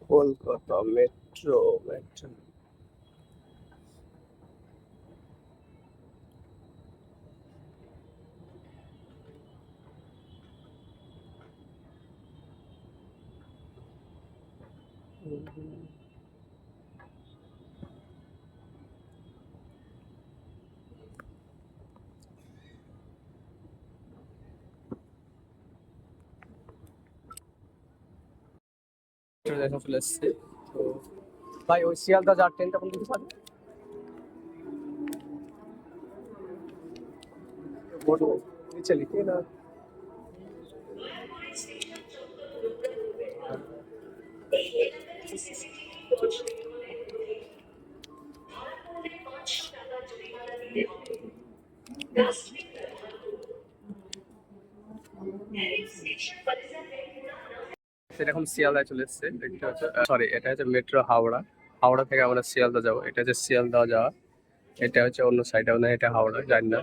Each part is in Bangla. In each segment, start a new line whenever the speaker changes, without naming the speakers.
কলকাতা মেট্রো মেট্রো দেখা চলে এসছে। তো ভাই ওই শিয়ালদা যাওয়ার ট্রেনটা কোন দিকে পাবে? বোর্ড নিচে লিখে না। সেটা এখন শিয়ালদায় চলে এসছে দেখতে হচ্ছে। সরি, এটা হচ্ছে মেট্রো হাওড়া। হাওড়া থেকে আমরা শিয়ালদা যাবো। এটা হচ্ছে শিয়ালদা যাওয়া, এটা হচ্ছে অন্য সাইডে, মানে এটা হাওড়া জানি না।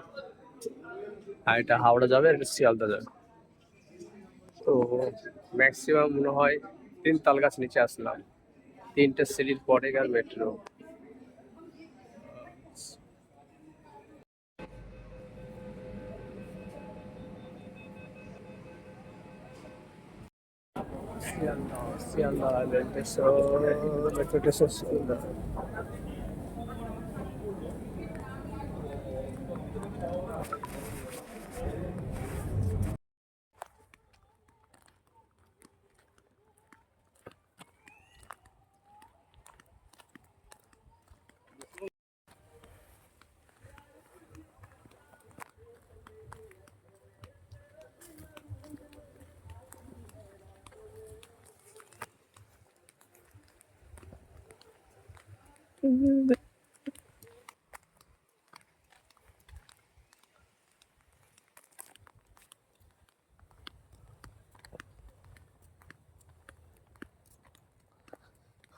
আর এটা হাওড়া যাবে, এটা শিয়ালদা যাবে। তো ম্যাক্সিমাম মনে হয় 3 তাল গাছ নিচে আসলাম, 3টে সিঁড়ির পরে গেল metro. Sealdah Sealdah metro station Sealdah.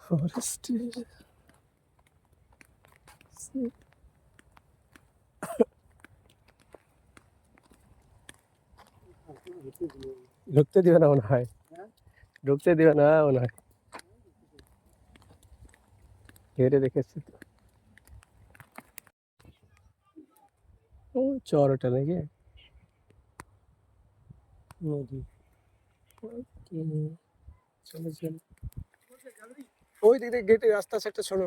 Forest ঢুকতে দিবে না মনে হয়, ঢুকতে দিবে না মনে হয়, ঘেরে রেখেছে। ও চর ওটা নাকি নদী? চলে চলে ওই দিক দিয়ে গেটে রাস্তা আছে একটা সরু,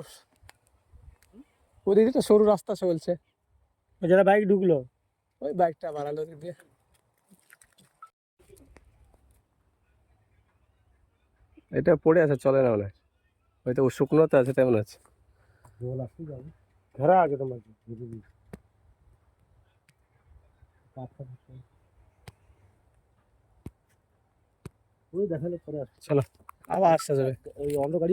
ওই দিক দিয়ে সরু রাস্তা চলছে।
যারা বাইক ঢুকলো,
ওই বাইকটা বাড়ালো দিক দিয়ে। এটা পড়ে আছে, চলে না মনে হয়, হয়তো শুকনোতে আছে তেমন আছে।
জল আসতে যাবে, ঘেরা আছে তোমার ওই দেখালে পরে আসছে।
চলো আবার আসতে যাবে
ওই অন্ধকার